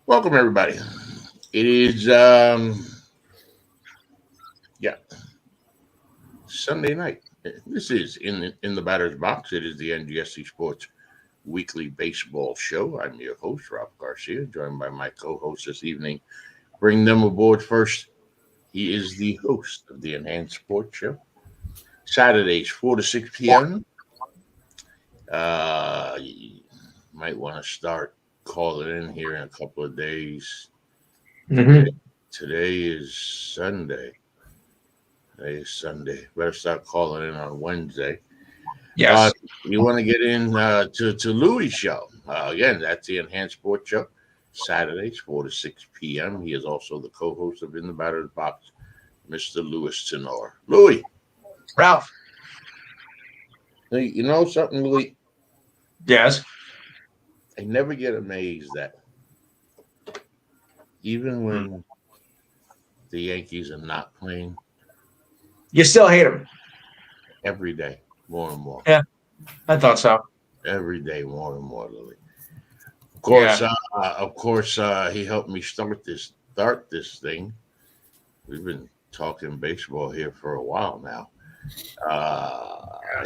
Welcome everybody. It is yeah, Sunday night. This is in the batter's box. It is the NGSC Sports weekly baseball show. I'm your host, Ralph Garcia, joined by my co-host this evening. Bring them aboard first. He is the host of the Enhanced Sports Show. Saturdays, 4 to 6 p.m. You might want to start calling in here in a couple of days. Mm-hmm. Today is Sunday. Better start calling in on Wednesday. Yes. You want to get in to Louis' show. Again, that's the Enhanced Sports Show. Saturdays, 4 to 6 p.m. He is also the co-host of In the Batter's Box, Mr. Louis Tenor. Louis. Ralph. Hey, you know something, Louis? Yes. I never get amazed that even when the Yankees are not playing, You still hate him. every day, more and more. Yeah, I thought so. Every day, more and more, Louis. Yeah. Of course, he helped me start this thing. We've been talking baseball here for a while now.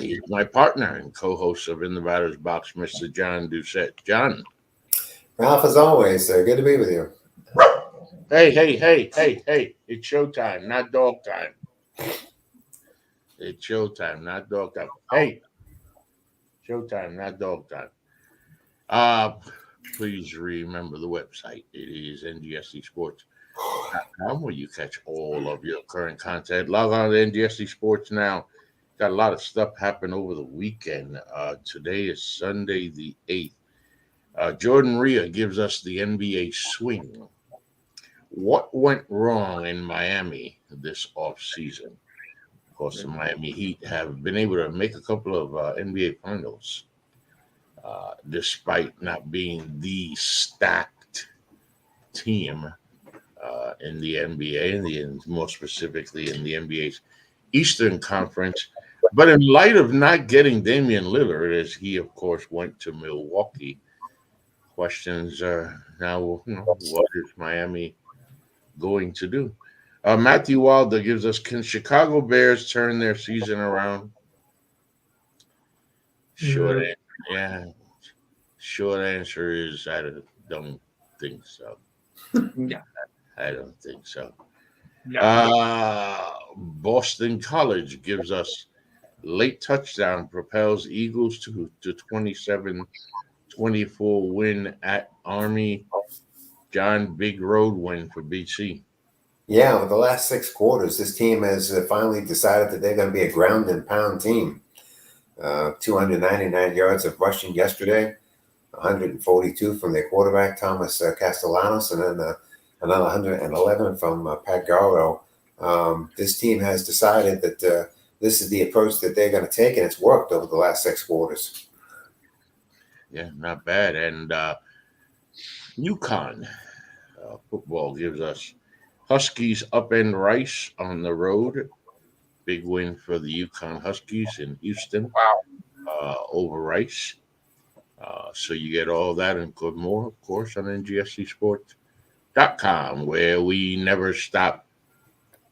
He's my partner and co-host of In the Batter's Box, Mr. John Doucette. John. Ralph, as always, good to be with you. Hey. It's showtime, not dog time. It's showtime, not dog time. Hey, showtime, not dog time. Please remember the website. It is NGSCSports.com where you catch all of your current content. Log on to NGSC Sports now. Got a lot of stuff happen over the weekend. Today is Sunday the 8th. Jordan Rhea gives us the NBA swing. What went wrong in Miami this offseason? Of course, the Miami Heat have been able to make a couple of NBA finals, despite not being the stacked team in the NBA, and more specifically in the NBA's Eastern Conference. But in light of not getting Damian Lillard, as he, of course, went to Milwaukee, questions are now, what is Miami going to do? Matthew Wilder gives us, can Chicago Bears turn their season around? Short answer is I don't think so. Yeah. I don't think so. No. Boston College gives us late touchdown propels Eagles to 27-24 win at Army. John, big road win for BC. Yeah, with the last 6 quarters, this team has finally decided that they're going to be a ground and pound team. 299 yards of rushing yesterday, 142 from their quarterback, Thomas Castellanos, and then another 111 from Pat Garlow. This team has decided that this is the approach that they're going to take, and it's worked over the last 6 quarters. Yeah, not bad. And UConn football gives us Huskies upend Rice on the road. Big win for the UConn Huskies in Houston. Wow. Over Rice. So you get all that and good more, of course, on NGSCSports.com, where we never stop.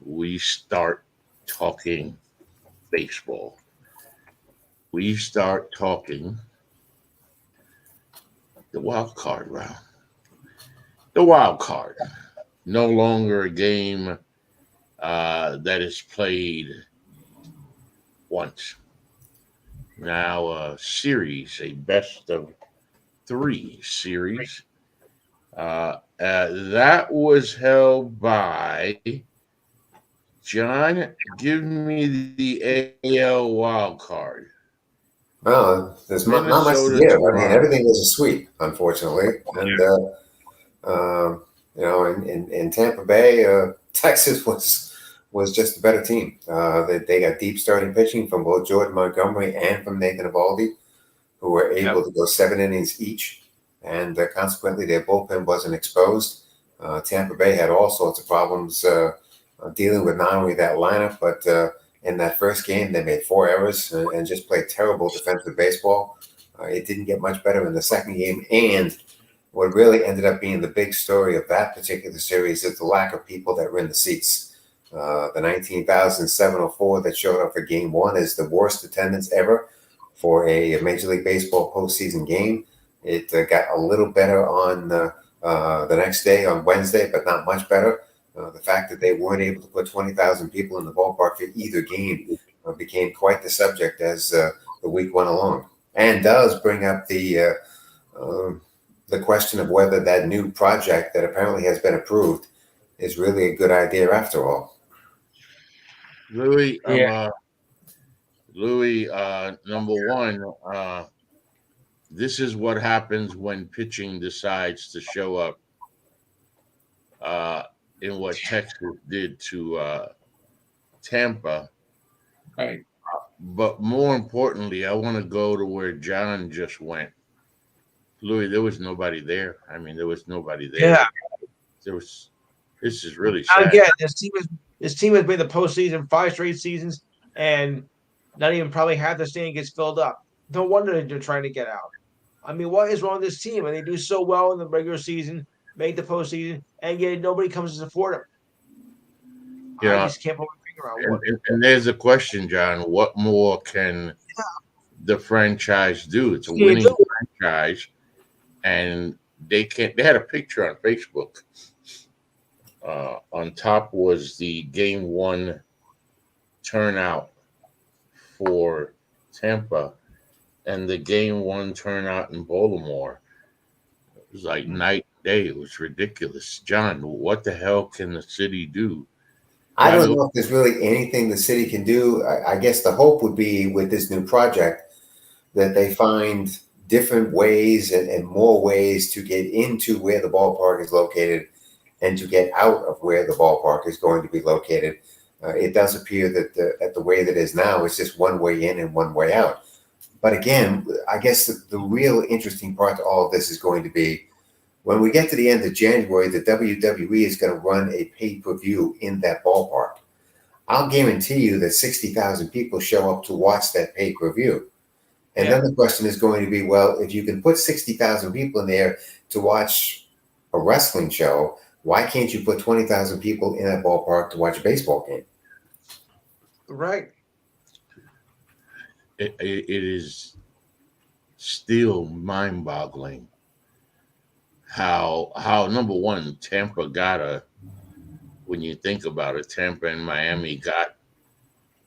We start talking baseball. We start talking the wild card round. The wild card. No longer a game that is played once. Now a series, a best of 3 series. That was held by John. Give me the AL wild card. Well, there's not much to give. I mean, everything was a sweep, unfortunately. And in Tampa Bay, Texas was just a better team. They got deep starting pitching from both Jordan Montgomery and from Nathan Eovaldi, who were able to go 7 innings each, and consequently their bullpen wasn't exposed. Tampa Bay had all sorts of problems dealing with not only that lineup, but in that first game they made 4 errors and just played terrible defensive baseball. It didn't get much better in the second game, and what really ended up being the big story of that particular series is the lack of people that were in the seats. The 19,704 that showed up for Game 1 is the worst attendance ever for a Major League Baseball postseason game. It got a little better on the next day, on Wednesday, but not much better. The fact that they weren't able to put 20,000 people in the ballpark for either game became quite the subject as the week went along, and does bring up the question of whether that new project that apparently has been approved is really a good idea after all. Louis, Yeah. Number one, this is what happens when pitching decides to show up in what Texas did to Tampa. Right. But more importantly, I want to go to where John just went. Louis, there was nobody there. I mean, there was nobody there. Yeah. This is really sad. Again, this team has made the postseason 5 straight seasons, and not even probably half the stadium gets filled up. No wonder they're trying to get out. I mean, what is wrong with this team? And they do so well in the regular season, make the postseason, and yet nobody comes to support them. I just can't put my finger on what. And there's a question, John. What more can the franchise do? It's a winning franchise, and they can't. They had a picture on Facebook. On top was the Game 1 turnout for Tampa and the Game 1 turnout in Baltimore. It was like night and day. It was ridiculous. John, what the hell can the city do? I don't know if there's really anything the city can do. I guess the hope would be with this new project that they find different ways and more ways to get into where the ballpark is located and to get out of where the ballpark is going to be located. It does appear that at the way that it is now, it's just one way in and one way out. But again, I guess the real interesting part to all of this is going to be when we get to the end of January, the WWE is going to run a pay-per-view in that ballpark. I'll guarantee you that 60,000 people show up to watch that pay-per-view. And then the question is going to be, well, if you can put 60,000 people in there to watch a wrestling show, why can't you put 20,000 people in that ballpark to watch a baseball game? Right. It is still mind-boggling how number one, Tampa when you think about it, Tampa and Miami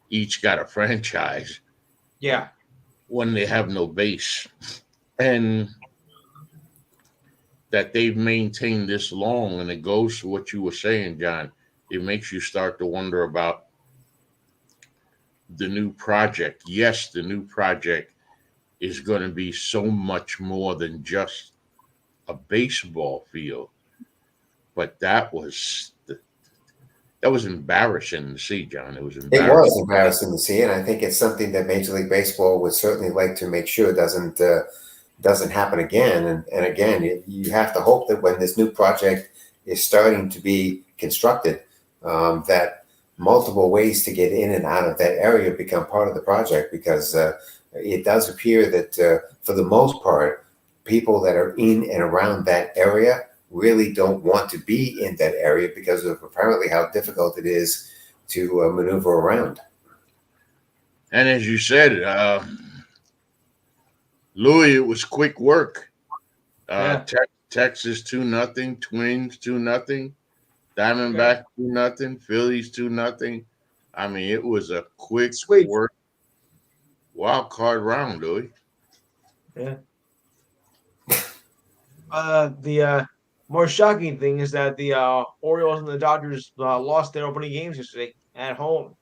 each got a franchise. Yeah. When they have no base. And that they've maintained this long, and it goes to what you were saying, John. It makes you start to wonder about the new project. Yes, the new project is going to be so much more than just a baseball field, but that was embarrassing to see, John. It was embarrassing to see, and I think it's something that Major League Baseball would certainly like to make sure doesn't happen again. And again, you have to hope that when this new project is starting to be constructed, that multiple ways to get in and out of that area become part of the project, because it does appear that for the most part, people that are in and around that area really don't want to be in that area because of apparently how difficult it is to maneuver around. And as you said, Louis, it was quick work. Texas 2-0, Twins 2-0, Diamondback 2-0, Phillies 2-0. I mean, it was a quick work wild card round, Louis. Yeah. The more shocking thing is that the Orioles and the Dodgers lost their opening games yesterday at home.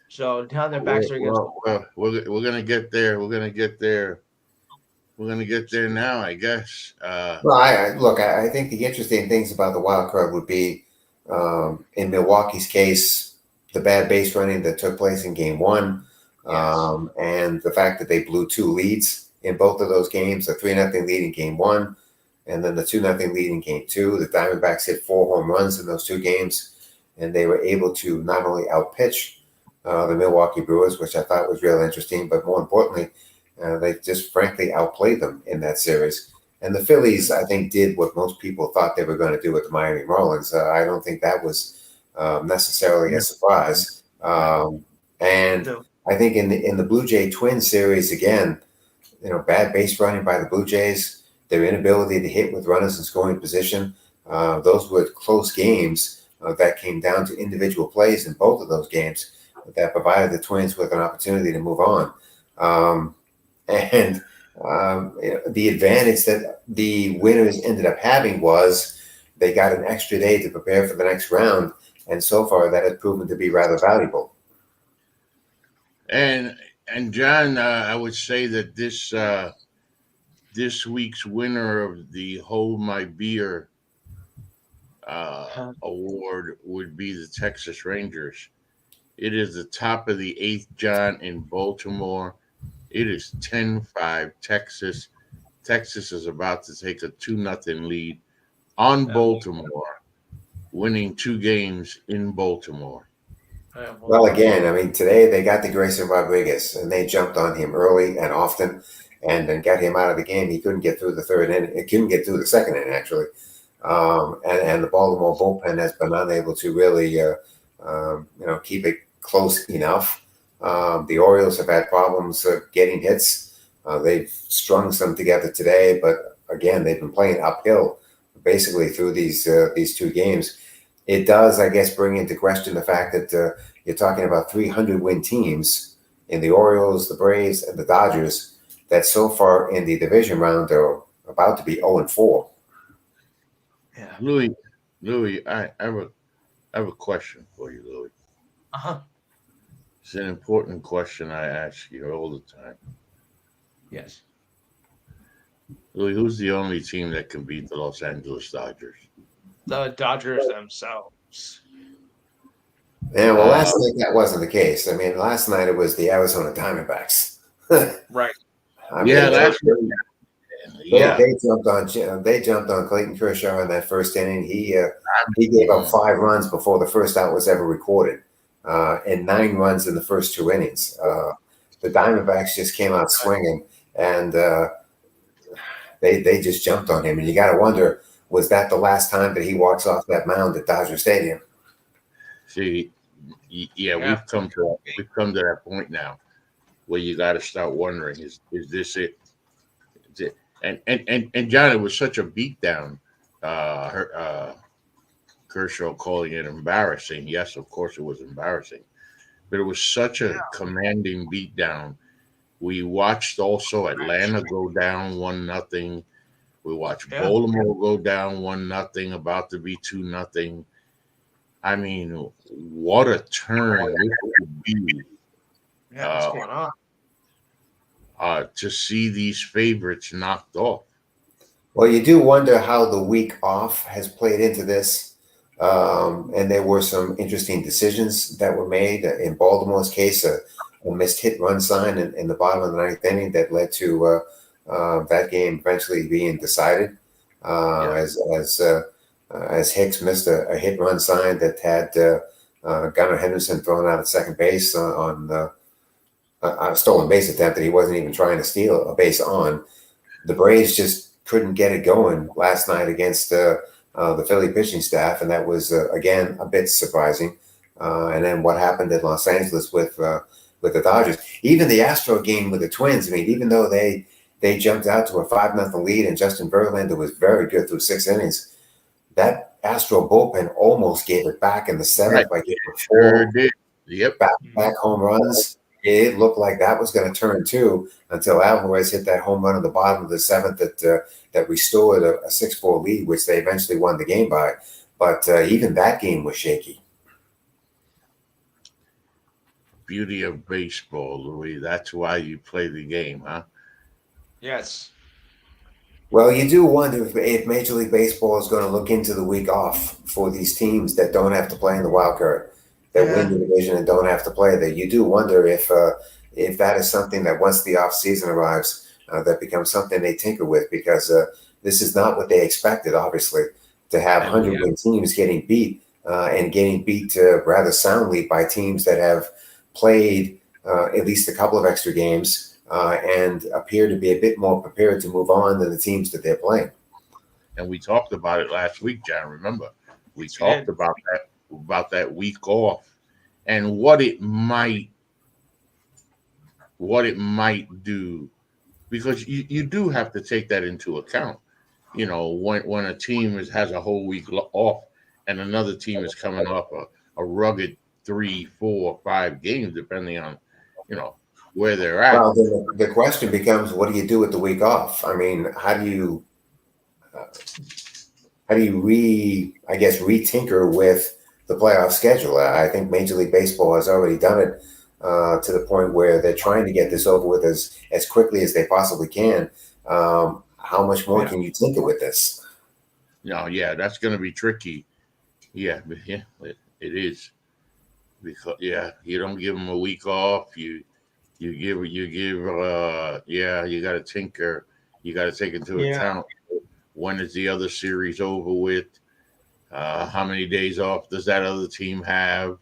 So down their backs are against. We're gonna get there. We're gonna get there. We're gonna get there now, I guess. I think the interesting things about the wild card would be, in Milwaukee's case, the bad base running that took place in Game 1, and the fact that they blew 2 leads in both of those games, a 3-0 lead in Game 1. And then the 2-0 lead in Game 2. The Diamondbacks hit 4 home runs in those 2 games, and they were able to not only outpitch the Milwaukee Brewers, which I thought was real interesting, but more importantly, they just frankly outplayed them in that series. And the Phillies, I think, did what most people thought they were going to do with the Miami Marlins. I don't think that was necessarily a surprise. And I think in the Blue Jay Twins series, again, bad base running by the Blue Jays, their inability to hit with runners in scoring position, those were close games that came down to individual plays in both of those games that provided the Twins with an opportunity to move on. The advantage that the winners ended up having was they got an extra day to prepare for the next round, and so far that has proven to be rather valuable. And John, I would say that this week's winner of the Hold My Beer award would be the Texas Rangers. It is the top of the 8th, John, in Baltimore. It is 10-5 Texas. Texas is about to take a 2-0 lead on Baltimore, winning 2 games in Baltimore. Well, again, I mean, today they got the Grayson Rodriguez, and they jumped on him early and often, and then got him out of the game. He couldn't get through the third inning. He couldn't get through the second inning, actually. And the Baltimore bullpen has been unable to really, keep it close enough. The Orioles have had problems getting hits. They've strung some together today, but again, they've been playing uphill basically through these 2 games. It does, I guess, bring into question the fact that you're talking about 300-win teams in the Orioles, the Braves, and the Dodgers that so far in the division round are about to be 0-4. Yeah. Louis, I have a question for you, Louis. It's an important question I ask you all the time. Yes. Louis, who's the only team that can beat the Los Angeles Dodgers? The Dodgers themselves. Yeah, well, last night that wasn't the case. I mean, last night it was the Arizona Diamondbacks. Right. I mean, last night. They jumped on Clayton Kershaw in that first inning. He gave up 5 runs before the first out was ever recorded, and 9 runs in the first 2 innings. The Diamondbacks just came out swinging, and they just jumped on him. And you got to wonder, was that the last time that he walks off that mound at Dodger Stadium? See, we've come to that point now where you got to start wondering: is this it? Is it? And John, it was such a beatdown. Kershaw calling it embarrassing. Yes, of course it was embarrassing, but it was such a commanding beatdown. We watched also Atlanta go down 1-0. We watched Baltimore go down 1-0, about to be 2-0. I mean, what a turn this could be. What's going on? To see these favorites knocked off. Well, you do wonder how the week off has played into this. And there were some interesting decisions that were made. In Baltimore's case, a missed hit run sign in the bottom of the 9th inning that led to that game eventually being decided. As Hicks missed a hit run sign that had Gunnar Henderson thrown out at second base on a stolen base attempt that he wasn't even trying to steal a base on. The Braves just couldn't get it going last night against the Philly pitching staff, and that was again a bit surprising. And then what happened in Los Angeles with the Dodgers, even the Astro game with the Twins. I mean, even though they jumped out to a 5-0 lead, and Justin Verlander was very good through 6 innings, that Astro bullpen almost gave it back in the 7th by giving 4 back home runs. It looked like that was going to turn 2 until Alvarez hit that home run in the bottom of the 7th that restored a 6-4 lead, which they eventually won the game by. But even that game was shaky. Beauty of baseball, Louis. That's why you play the game, huh? Yes. Well, you do wonder if Major League Baseball is going to look into the week off for these teams that don't have to play in the wild card, that win the division and don't have to play there. You do wonder if that is something that once the off season arrives, that becomes something they tinker with, because this is not what they expected, obviously, to have 100-win teams getting beat and getting beat rather soundly by teams that have played at least a couple of extra games and appear to be a bit more prepared to move on than the teams that they're playing. And we talked about it last week, John. Remember, we talked about that week off and what it might do, because you do have to take that into account. When a team has a whole week off and another team is coming off a rugged 3, 4, 5 games, depending on, where they're at. Well, the question becomes, what do you do with the week off? I mean, how do you retinker with the playoff schedule? I think Major League Baseball has already done it to the point where they're trying to get this over with as quickly as they possibly can. How much more can you tinker with this? No, yeah, that's going to be tricky. Yeah, it is, because you don't give them a week off. You give you got to tinker. You got to take into account, when is the other series over with? How many days off does that other team have?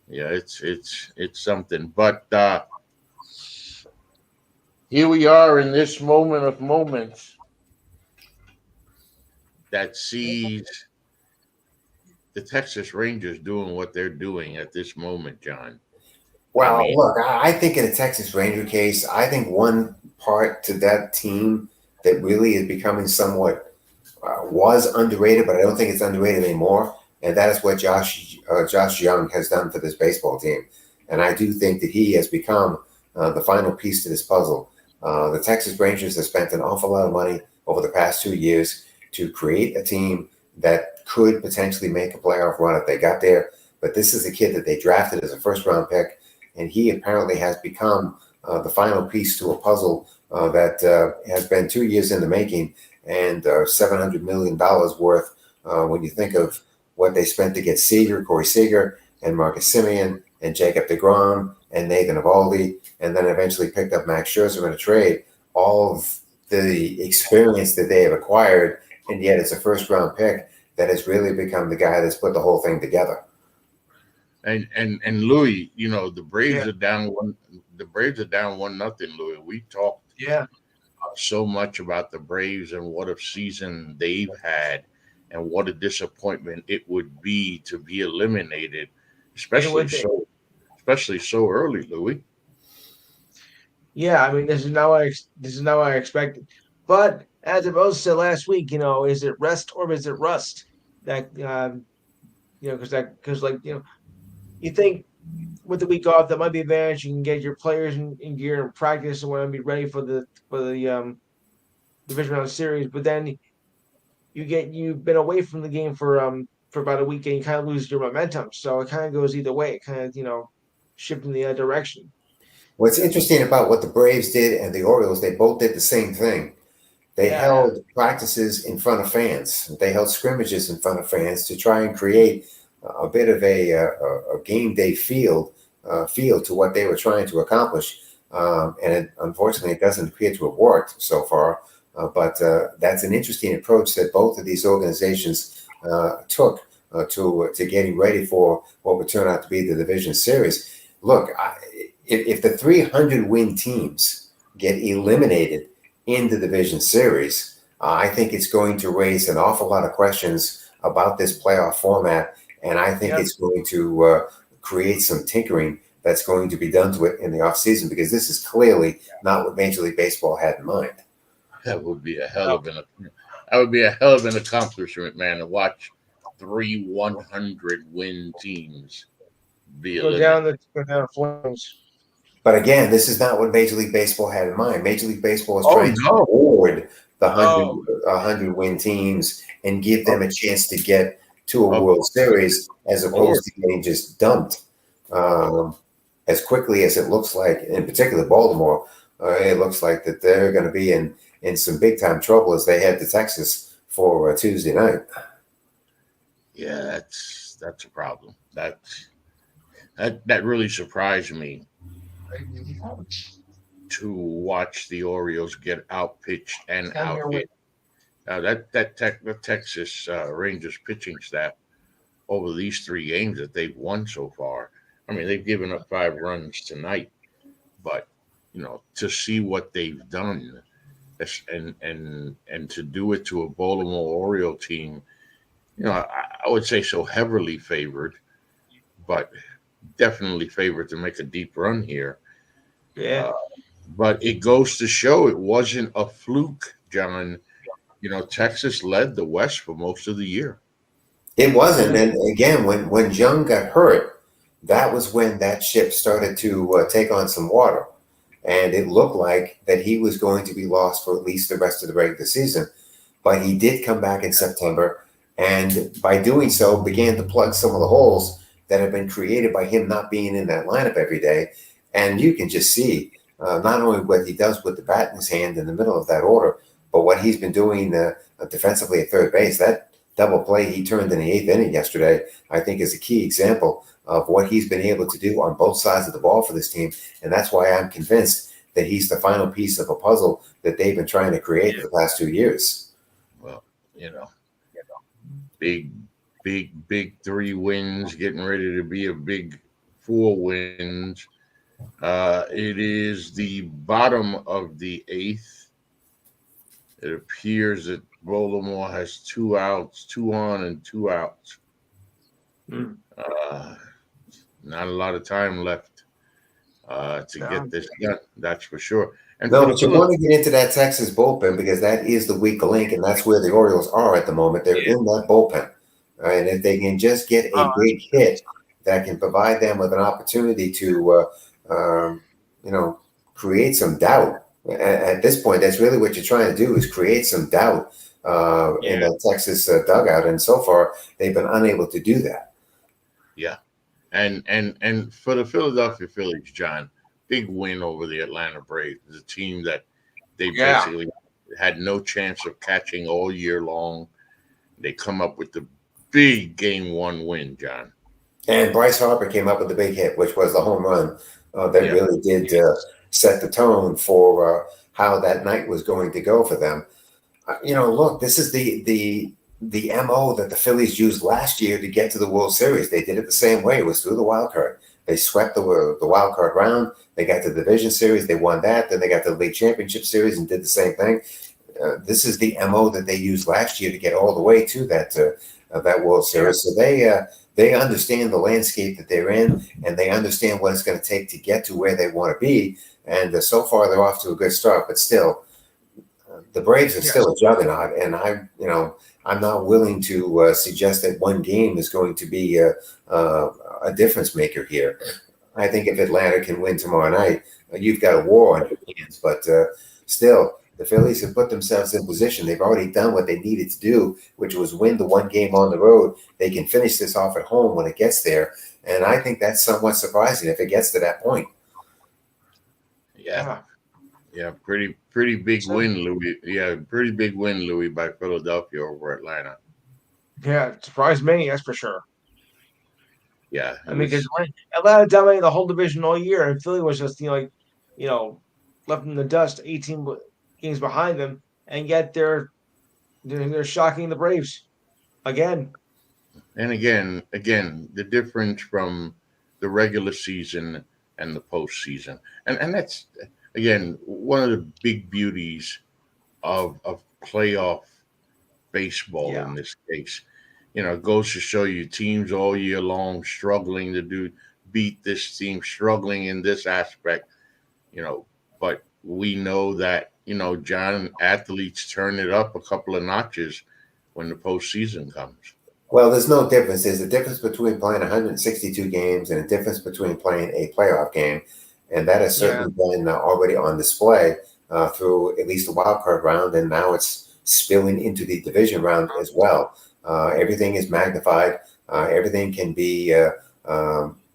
Yeah, it's something. But here we are in this moment of moments that sees the Texas Rangers doing what they're doing at this moment, John. Well, look, I think in the Texas Ranger case, I think one part to that team that really is becoming somewhat was underrated, but I don't think it's underrated anymore. And that is what Josh Young has done for this baseball team. And I do think that he has become the final piece to this puzzle. The Texas Rangers have spent an awful lot of money over the past 2 years to create a team that could potentially make a playoff run if they got there. But this is a kid that they drafted as a first-round pick, and he apparently has become the final piece to a puzzle that has been 2 years in the making, and $700 million worth when you think of what they spent to get Corey Seager, and Marcus Semien, and Jacob deGrom, and Nathan Eovaldi, and then eventually picked up Max Scherzer in a trade. All of the experience that they have acquired, and yet it's a first-round pick that has really become the guy that's put the whole thing together. And Louis, the Braves are down one. The Braves are down 1-0, Louis. We talked so much about the Braves and what a season they've had, and what a disappointment it would be to be eliminated, especially so early, Louis. Yeah, I mean, this is not what I expected. But as I also said last week, is it rest or is it rust? That because you think with the week off that might be advantage. You can get your players in gear and practice and want to be ready for the division round series. But then you've been away from the game for about a week, and you kind of lose your momentum. So it kind of goes either way. It kind of shift in the other direction. What's interesting about what the Braves did and the Orioles, they both did the same thing. They held practices in front of fans. They held scrimmages in front of fans to try and create a bit of a game day feel to what they were trying to accomplish. And unfortunately, it doesn't appear to have worked so far. But that's an interesting approach that both of these organizations took to getting ready for what would turn out to be the division series. Look, if the 300-win teams get eliminated in the division series, I think it's going to raise an awful lot of questions about this playoff format, and I think it's going to create some tinkering that's going to be done to it in the offseason, because this is clearly not what Major League Baseball had in mind. That would be a hell of an accomplishment, man, to watch 3 100-win teams be eliminated. Go down flames. But again, this is not what Major League Baseball had in mind. Major League Baseball is trying to reward the 100-win teams and give them a chance to get to a World Series, as opposed to getting just dumped as quickly as it looks like. In particular, Baltimore, it looks like that they're going to be in some big time trouble as they head to Texas for Tuesday night. Yeah, that's a problem. That really surprised me, to watch the Orioles get outpitched and outhit. The Texas Rangers pitching staff over these 3 games that they've won so far. I mean, they've given up 5 runs tonight, but to see what they've done, and to do it to a Baltimore Oriole team, I would say so heavily favored, but definitely favored to make a deep run here. Yeah. But it goes to show it wasn't a fluke, John. Texas led the West for most of the year. It wasn't. And again, when Young got hurt, that was when that ship started to take on some water. And it looked like that he was going to be lost for at least the rest of the regular season. But he did come back in September. And by doing so, began to plug some of the holes that have been created by him not being in that lineup every day. And you can just see not only what he does with the bat in his hand in the middle of that order, but what he's been doing defensively at third base. That double play he turned in the eighth inning yesterday, I think, is a key example of what he's been able to do on both sides of the ball for this team. And that's why I'm convinced that he's the final piece of a puzzle that they've been trying to create for the past 2 years. Well, big 3 wins, getting ready to be a big 4 wins. It is the bottom of the 8th. It appears that Baltimore has 2 outs, 2 on and 2 outs. Not a lot of time left to get this done. That's for sure. And no, but you want to get into that Texas bullpen because that is the weak link, and that's where the Orioles are at the moment. They're in that bullpen. And if they can just get a big hit that can provide them with an opportunity to, create some doubt. At this point, that's really what you're trying to do is create some doubt in the Texas dugout. And so far, they've been unable to do that. Yeah. And for the Philadelphia Phillies, John, big win over the Atlanta Braves. It's a team that they basically had no chance of catching all year long. They come up with the big Game 1 win, John. And Bryce Harper came up with the big hit, which was the home run that really did set the tone for how that night was going to go for them. Look, this is the MO that the Phillies used last year to get to the World Series. They did it the same way. It was through the wild card. They swept the wild card round. They got to the division series. They won that. Then they got to the league championship series and did the same thing. This is the MO that they used last year to get all the way to that World Series. So they understand the landscape that they're in, and they understand what it's going to take to get to where they want to be. And so far, they're off to a good start. But still, the Braves are still a juggernaut, and I'm not willing to suggest that one game is going to be a difference maker here. I think if Atlanta can win tomorrow night, you've got a war on your hands. But still, the Phillies have put themselves in position. They've already done what they needed to do, which was win the one game on the road. They can finish this off at home when it gets there. And I think that's somewhat surprising if it gets to that point. Yeah, pretty big win, Louis. Yeah, pretty big win, Louis, by Philadelphia over Atlanta. Yeah, it surprised me, that's for sure. Yeah, because Atlanta dominated the whole division all year, and Philly was just left in the dust, 18 games behind them, and yet they're shocking the Braves again. And again, the difference from the regular season and the postseason, and that's again one of the big beauties of playoff baseball in this case. It goes to show you teams all year long struggling to beat this team, struggling in this aspect, but we know that, John, athletes turn it up a couple of notches when the postseason comes. Well, there's no difference. There's a difference between playing 162 games and a difference between playing a playoff game. And that has certainly been already on display through at least the wild card round. And now it's spilling into the division round as well. Everything is magnified. Everything can be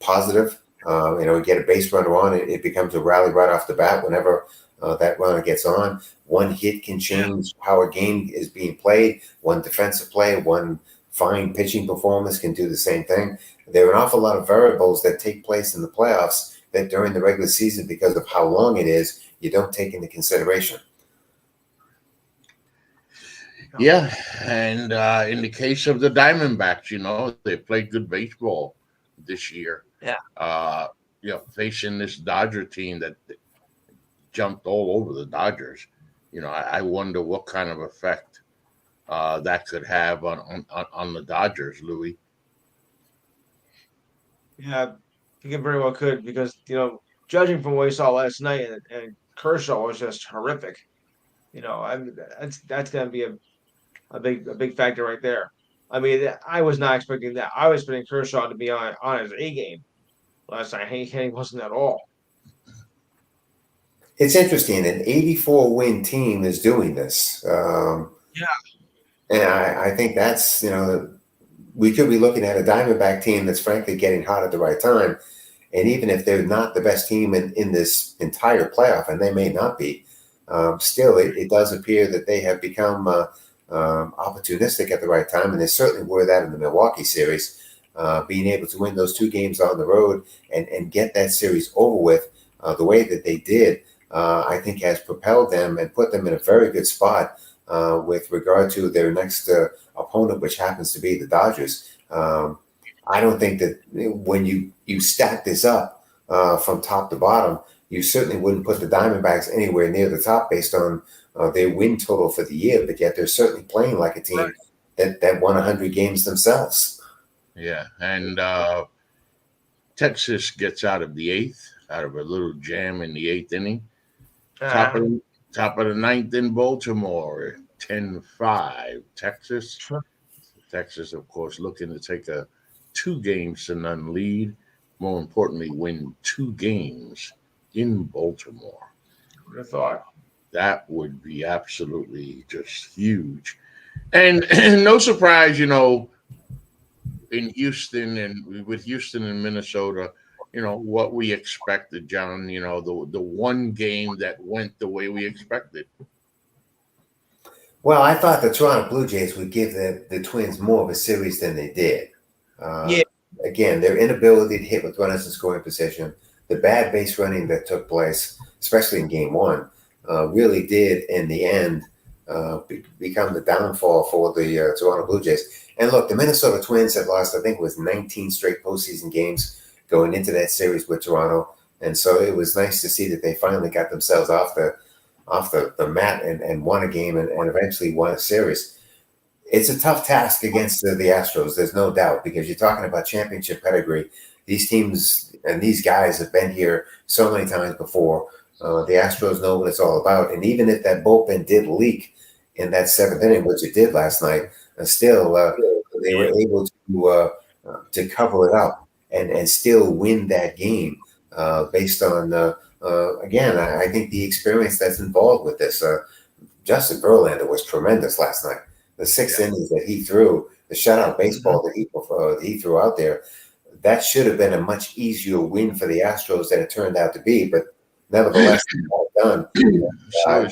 positive. Get a base runner on it. It becomes a rally right off the bat whenever that runner gets on. One hit can change how a game is being played. One defensive play, one fine pitching performance can do the same thing. There are an awful lot of variables that take place in the playoffs that during the regular season, because of how long it is, you don't take into consideration. Yeah, and in the case of the Diamondbacks, they played good baseball this year. Yeah. Facing this Dodger team that jumped all over the Dodgers. I wonder what kind of effect that could have on the Dodgers, Louis. Yeah, I think it very well could because judging from what we saw last night, and Kershaw was just horrific. That's going to be a big factor right there. I mean, I was not expecting that. I was expecting Kershaw to be on his A game last night. He wasn't at all. It's interesting. An 84 win team is doing this. Yeah. And I think that's, we could be looking at a Diamondback team that's frankly getting hot at the right time. And even if they're not the best team in this entire playoff, and they may not be, still, it does appear that they have become opportunistic at the right time. And they certainly were that in the Milwaukee series, being able to win those 2 games on the road and get that series over with the way that they did, I think has propelled them and put them in a very good spot with regard to their next opponent, which happens to be the Dodgers. I don't think that when you stack this up from top to bottom, you certainly wouldn't put the Diamondbacks anywhere near the top based on their win total for the year, but yet they're certainly playing like a team that won 100 games themselves. Yeah, and Texas gets out of the 8th, out of a little jam in the 8th inning. Top of the 9th in Baltimore, 10-5. Texas. Sure. Texas, of course, looking to take a 2-0 lead. More importantly, win 2 games in Baltimore. Would have thought. That would be absolutely just huge. And no surprise, in Houston and with Houston and Minnesota, what we expected, John, the one game that went the way we expected. Well, I thought the Toronto Blue Jays would give the Twins more of a series than they did. Again, their inability to hit with runners in scoring position, the bad base running that took place, especially in Game 1, really did, in the end, become the downfall for the Toronto Blue Jays. And look, the Minnesota Twins had lost, I think it was 19 straight postseason games going into that series with Toronto. And so it was nice to see that they finally got themselves off the mat and won a game and eventually won a series. It's a tough task against the Astros, there's no doubt, because you're talking about championship pedigree. These teams and these guys have been here so many times before. The Astros know what it's all about. And even if that bullpen did leak in that 7th inning, which it did last night, still they were able to cover it up and still win that game based on, again, I think the experience that's involved with this. Justin Verlander was tremendous last night. The 6 innings that he threw, the shutout baseball that he threw out there, that should have been a much easier win for the Astros than it turned out to be. But nevertheless, done. I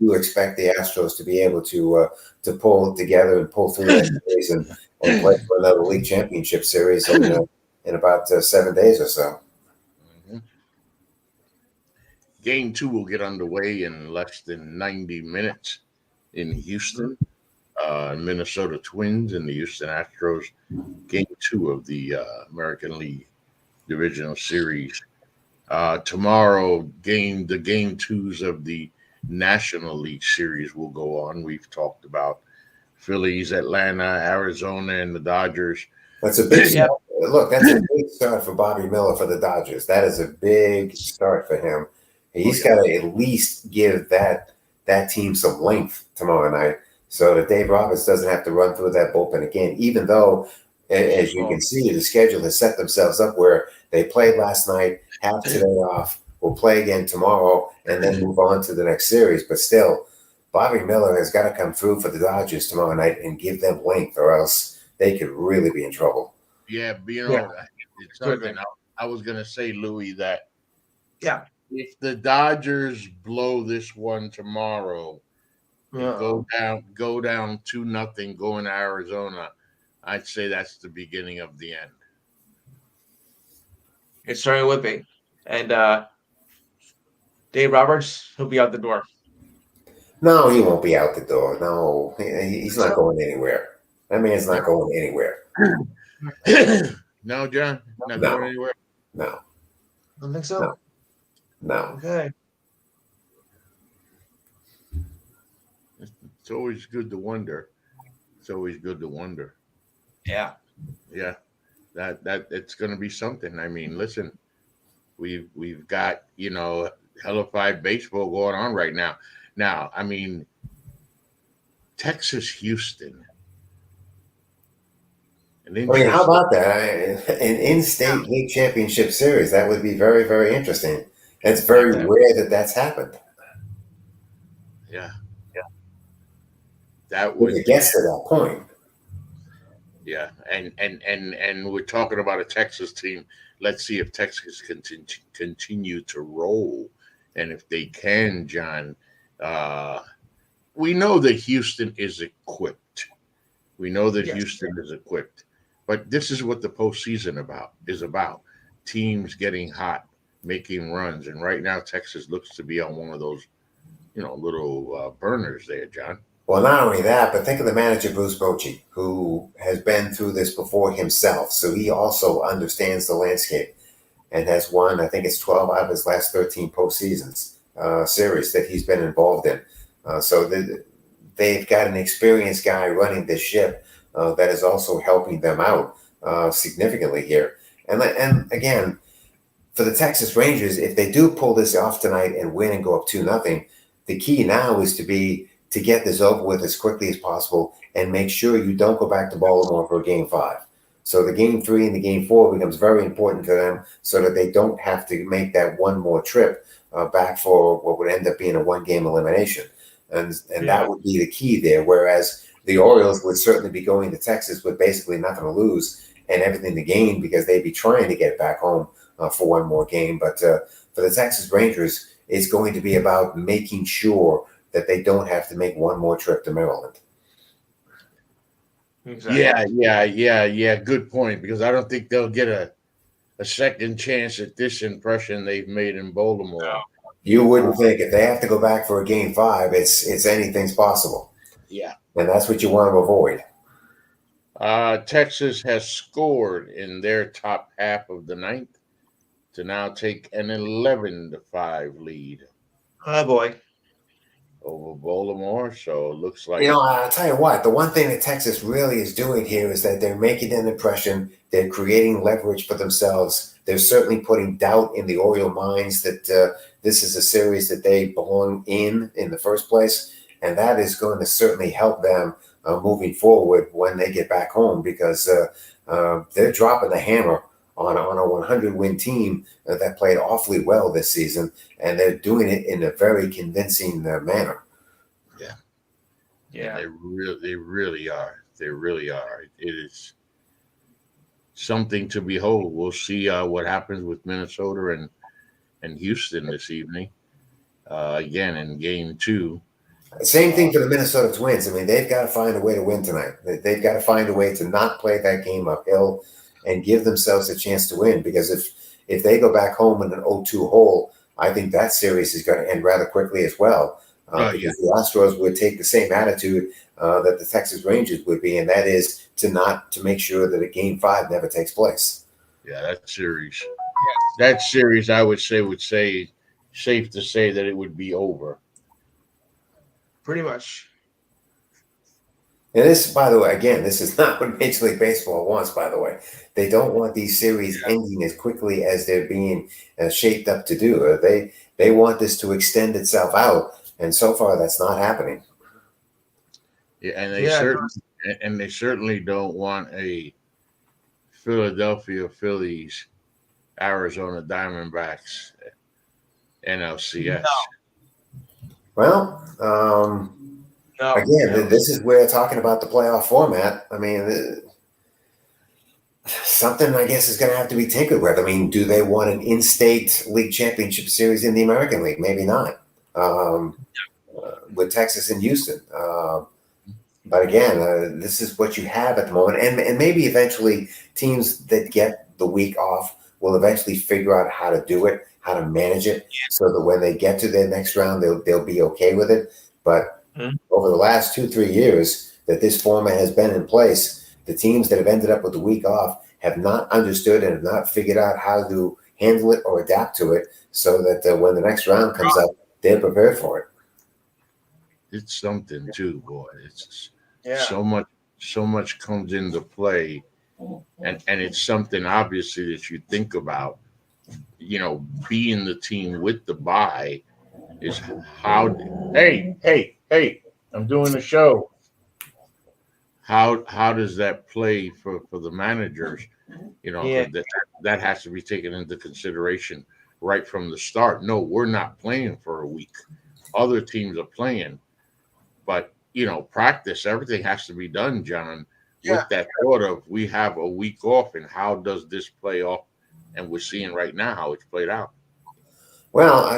do expect the Astros to be able to pull it together and pull through that series and play for another league championship series in about 7 days or so. Mm-hmm. Game 2 will get underway in less than 90 minutes in Houston. Minnesota Twins and the Houston Astros. Game 2 of the American League Divisional Series. Tomorrow, the game 2s of the National League Series will go on. We've talked about Phillies, Atlanta, Arizona, and the Dodgers. That's a big start. Look, that's a big start for Bobby Miller for the Dodgers. That is a big start for him. He's got to at least give that team some length tomorrow night so that Dave Roberts doesn't have to run through that bullpen again, even though, as you can see, the schedule has set themselves up where they played last night, have today off, will play again tomorrow, and then move on to the next series. But still, Bobby Miller has got to come through for the Dodgers tomorrow night and give them length, or else they could really be in trouble. Yeah, it's something I was going to say, Louis, that if the Dodgers blow this one tomorrow, go down 2-0 going to Arizona, I'd say that's the beginning of the end. It certainly would be. And Dave Roberts, he'll be out the door. No, he won't be out the door. No, he's not going anywhere. That man's not going anywhere. No, John? Not going anywhere? No. I don't think so. No. Okay. It's always good to wonder. It's always good to wonder. Yeah. Yeah, that it's going to be something. I mean, listen, we've got hellified baseball going on right now. Now, I mean, Texas Houston, an I mean, how interest. about that? An in-state league championship series. That would be very, very interesting. It's very Yeah. rare that that's happened. Yeah, that If would it be. gets to that point. Yeah, and we're talking about a Texas team. Let's see if Texas continue to roll, and if they can, John. Uh, we know that Houston is equipped. We know that Yes. Houston is equipped, but this is what the postseason is about. Teams getting hot, making runs, and right now Texas looks to be on one of those, little burners there, John. Well, not only that, but think of the manager, Bruce Bochy, who has been through this before himself. So he also understands the landscape and has won, I think it's 12 out of his last 13 postseasons series that he's been involved in. They've got an experienced guy running this ship that is also helping them out significantly here. And again, for the Texas Rangers, if they do pull this off tonight and win and go up 2-0, the key now is to get this over with as quickly as possible and make sure you don't go back to Baltimore for game 5. So the game 3 and the game 4 becomes very important to them so that they don't have to make that one more trip back for what would end up being a 1-game elimination. And that would be the key there. Whereas the Orioles would certainly be going to Texas with basically nothing to lose and everything to gain because they'd be trying to get back home for one more game. But for the Texas Rangers, it's going to be about making sure that they don't have to make one more trip to Maryland. Exactly. Yeah. Good point, because I don't think they'll get a second chance at this impression they've made in Baltimore. No. You wouldn't think if they have to go back for a game 5, it's anything's possible. Yeah. And that's what you want to avoid. Texas has scored in their top half of the ninth to now take an 11-5 lead Oh boy. over Baltimore. So it looks like I'll tell you what, the one thing that Texas really is doing here is that they're making an impression. They're creating leverage for themselves. They're certainly putting doubt in the Oriole minds that this is a series that they belong in the first place. And that is going to certainly help them moving forward when they get back home, because they're dropping the hammer on a 100-win team that played awfully well this season, and they're doing it in a very convincing manner. Yeah, they really are. They really are. It is something to behold. We'll see what happens with Minnesota and Houston this evening. Again, in game 2. Same thing for the Minnesota Twins. I mean, they've got to find a way to win tonight. They've got to find a way to not play that game uphill and give themselves a chance to win. Because if they go back home in an 0-2 hole, I think that series is going to end rather quickly as well. Because the Astros would take the same attitude that the Texas Rangers would be, and that is to make sure that a game 5 never takes place. Yeah, that series, I would say safe to say that it would be over. Pretty much. And this, by the way, again, this is not what Major League Baseball wants, by the way. They don't want these series ending as quickly as they're being shaped up to do. They want this to extend itself out, and so far that's not happening. Yeah, and they certainly don't want a Philadelphia Phillies, Arizona Diamondbacks, NLCS. No. Well, this is where talking about the playoff format. I mean, something I guess is going to have to be tinkered with. I mean, do they want an in-state league championship series in the American League? Maybe not. With Texas and Houston. But again, this is what you have at the moment. And maybe eventually teams that get the week off will eventually figure out how to do it, how to manage it, so that when they get to their next round, they'll be okay with it. But over the last 2-3 years that this format has been in place, the teams that have ended up with the week off have not understood and have not figured out how to handle it or adapt to it, so that when the next round comes up, they're prepared for it. it's something too, boy. It's Yeah. so much comes into play, and it's something obviously that you think about. Being the team with the bye is how. Hey! I'm doing a show. How does that play for the managers? Yeah. Because that has to be taken into consideration right from the start. No, we're not playing for a week. Other teams are playing, but practice, everything has to be done, John, Yeah. with that thought of we have a week off, and how does this play off? And we're seeing right now how it's played out. Well,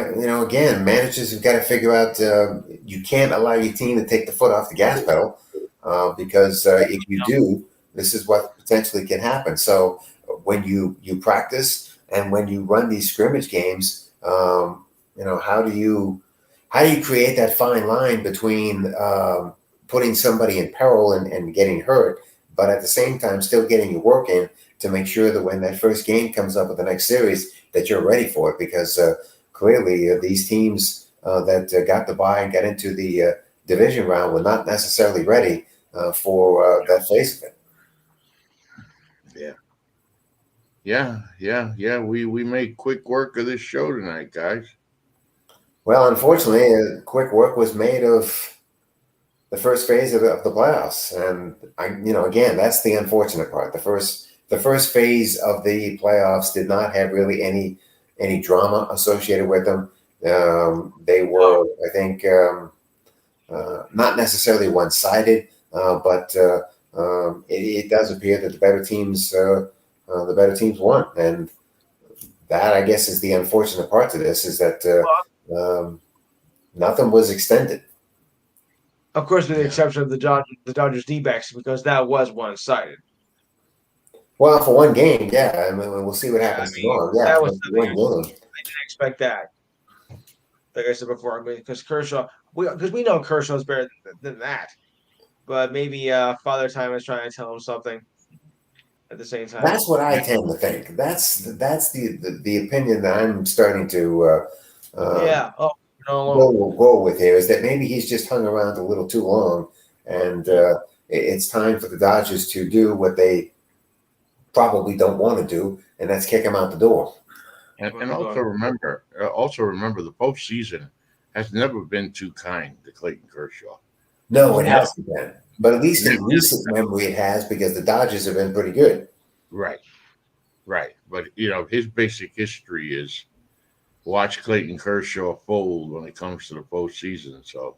again, managers have got to figure out you can't allow your team to take the foot off the gas pedal because if you do, this is what potentially can happen. So when you practice and when you run these scrimmage games, how do you create that fine line between putting somebody in peril and getting hurt, but at the same time still getting your work in to make sure that when that first game comes up with the next series that you're ready for it because clearly these teams that got the bye and got into the division round were not necessarily ready for that phase of it. Yeah. We made quick work of this show tonight, guys. Well, unfortunately, quick work was made of the first phase of the playoffs, and again, that's the unfortunate part. The first phase of the playoffs did not have really any drama associated with them. They were, I think, not necessarily one-sided, but it does appear that the better teams won, and that I guess is the unfortunate part to this is that nothing was extended. Of course, with the exception of the Dodgers D-backs, because that was one-sided. Well, for one game, yeah. I mean, we'll see what happens tomorrow. Yeah, that was one game. I didn't expect that. Like I said before, I mean, because we know Kershaw's better than that, but maybe Father Time is trying to tell him something at the same time. That's what I tend to think. That's the opinion that I'm starting to go with here is that maybe he's just hung around a little too long, and it's time for the Dodgers to do what they probably don't want to do, and that's kick him out the door. And also remember the postseason has never been too kind to Clayton Kershaw. No, it hasn't been. But at least in recent memory it has because the Dodgers have been pretty good. Right. But, his basic history is watch Clayton Kershaw fold when it comes to the postseason. So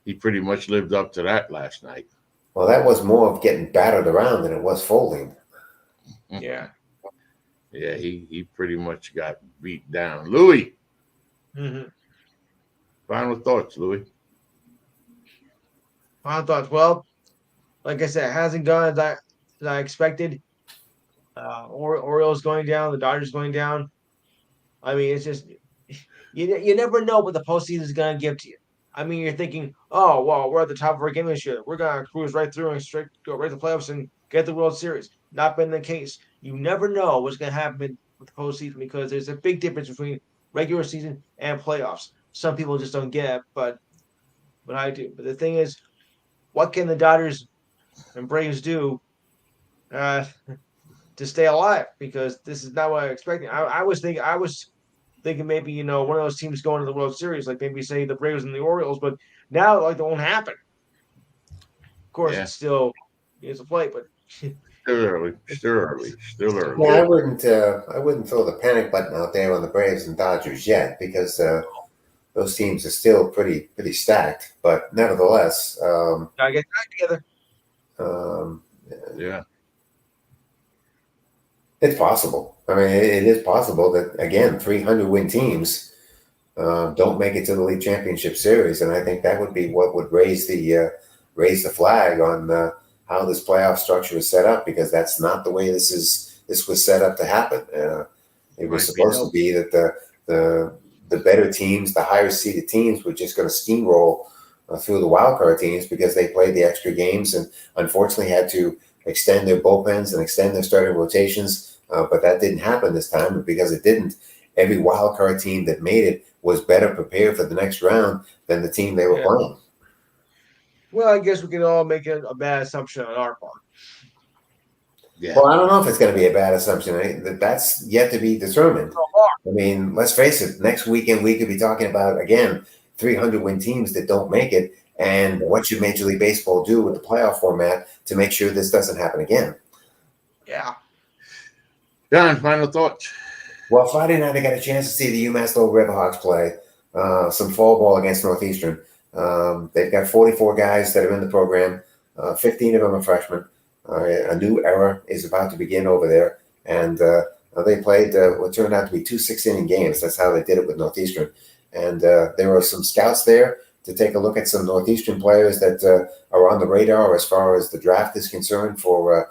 he pretty much lived up to that last night. Well, that was more of getting battered around than it was folding. Yeah. Yeah, he pretty much got beat down. Louis. Mm-hmm. Final thoughts, Louis. Final thoughts. Well, like I said, it hasn't gone as I expected. Orioles going down, the Dodgers going down. I mean, it's just you never know what the postseason is going to give to you. I mean, you're thinking, oh, well, we're at the top of our game this year. We're going to cruise right through and straight go right to the playoffs and get the World Series. Not been the case. You never know what's going to happen with the postseason because there's a big difference between regular season and playoffs. Some people just don't get it, but I do. But the thing is, what can the Dodgers and Braves do to stay alive? Because this is not what I'm expecting. I was thinking maybe one of those teams going to the World Series, like maybe say the Braves and the Orioles, but now like that won't happen. Of course, it's still a play, but still early. Yeah, I wouldn't throw the panic button out there on the Braves and Dodgers yet because those teams are still pretty stacked. But nevertheless, gotta get back together. Yeah. It's possible. I mean, it is possible that, again, 300-win teams don't make it to the League Championship Series, and I think that would be what would raise the flag on how this playoff structure is set up, because that's not the way this was set up to happen. It was supposed to be that the better teams, the higher seeded teams, were just going to steamroll through the wildcard teams because they played the extra games and unfortunately had to extend their bullpens and extend their starting rotations. But that didn't happen this time. And because it didn't, every wild card team that made it was better prepared for the next round than the team they were playing. Well, I guess we can all make a bad assumption on our part. Yeah. Well, I don't know if it's going to be a bad assumption. That's yet to be determined. I mean, let's face it. Next weekend, we could be talking about, again, 300-win teams that don't make it. And what should Major League Baseball do with the playoff format to make sure this doesn't happen again? Yeah. John, final thoughts? Well, Friday night, I got a chance to see the UMass Lowell Riverhawks play some fall ball against Northeastern. They've got 44 guys that are in the program. 15 of them are freshmen. A new era is about to begin over there. And they played what turned out to be 2 6-inning games. That's how they did it with Northeastern. And there were some scouts there to take a look at some Northeastern players that are on the radar as far as the draft is concerned for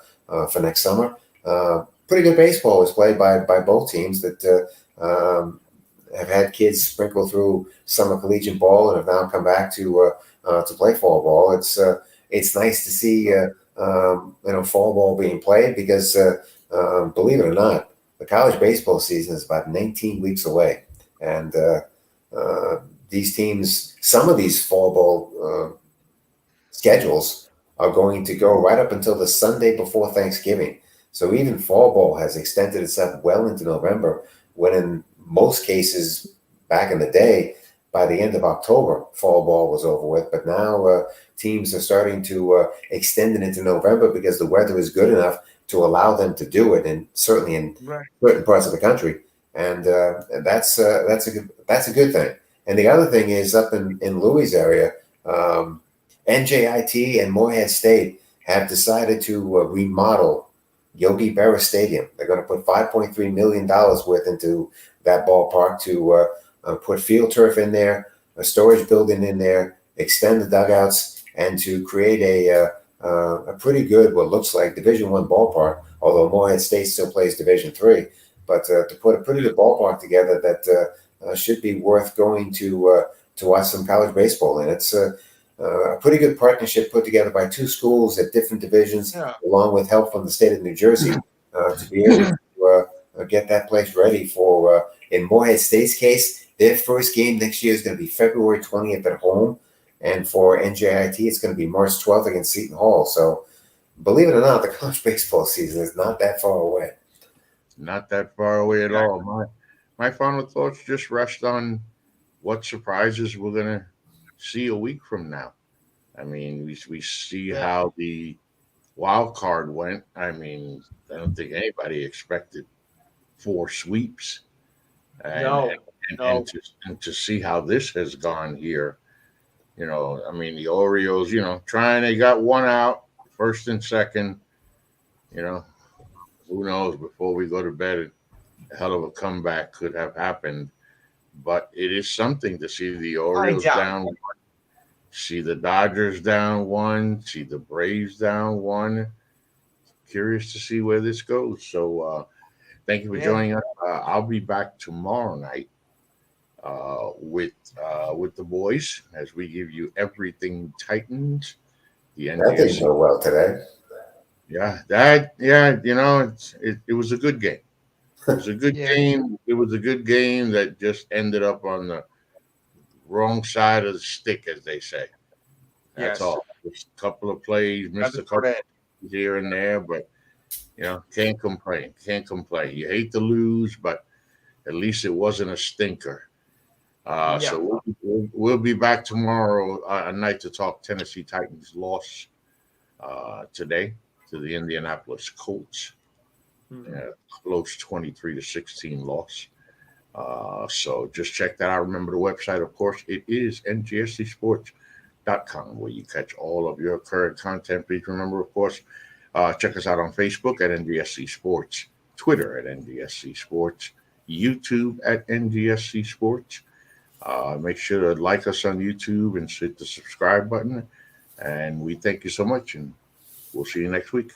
next summer. Pretty good baseball was played by both teams that have had kids sprinkle through summer collegiate ball and have now come back to play fall ball. It's nice to see fall ball being played because believe it or not, the college baseball season is about 19 weeks away, and these teams, some of these fall ball schedules are going to go right up until the Sunday before Thanksgiving. So even fall ball has extended itself well into November, when in most cases back in the day, by the end of October, fall ball was over with. But now teams are starting to extend it into November because the weather is good enough to allow them to do it, and certainly in certain parts of the country. And that's a good thing. And the other thing is up in Louis' area, NJIT and Morehead State have decided to remodel Yogi Berra Stadium. They're going to put $5.3 million worth into that ballpark to put field turf in there, a storage building in there, extend the dugouts, and to create a pretty good, what looks like Division I ballpark, although Morehead State still plays Division III. But to put a pretty good ballpark together that should be worth going to watch some college baseball in. It's a pretty good partnership put together by two schools at different divisions, along with help from the state of New Jersey, to be able to get that place ready for, in Morehead State's case, their first game next year is going to be February 20th at home. And for NJIT, it's going to be March 12th against Seton Hall. So believe it or not, the college baseball season is not that far away. Not that far away at all. My final thoughts just rest on what surprises we're going to see a week from now. I mean, we see how the wild card went. I mean, I don't think anybody expected 4 sweeps. And to see how this has gone here, I mean, the Orioles, they got one out, first and second, who knows, before we go to bed, a hell of a comeback could have happened. But it is something to see the Orioles down one, see the Dodgers down one, see the Braves down one. Curious to see where this goes. So thank you for joining us. I'll be back tomorrow night with the boys as we give you everything Titans. The NGSC. That didn't go well today. It was a good game. It was a good game. It was a good game that just ended up on the wrong side of the stick, as they say. That's all. Just a couple of plays, missed a couple here and there, but can't complain. Can't complain. You hate to lose, but at least it wasn't a stinker. So we'll be back tomorrow night to talk Tennessee Titans loss today to the Indianapolis Colts. Close 23-16 loss. So just check that out. Remember the website, of course, it is NGSCSports.com, where you catch all of your current content. Please remember, of course, check us out on Facebook at NGSC Sports, Twitter at NGSC Sports, YouTube at NGSC Sports. Make sure to like us on YouTube and hit the subscribe button. And we thank you so much, and we'll see you next week.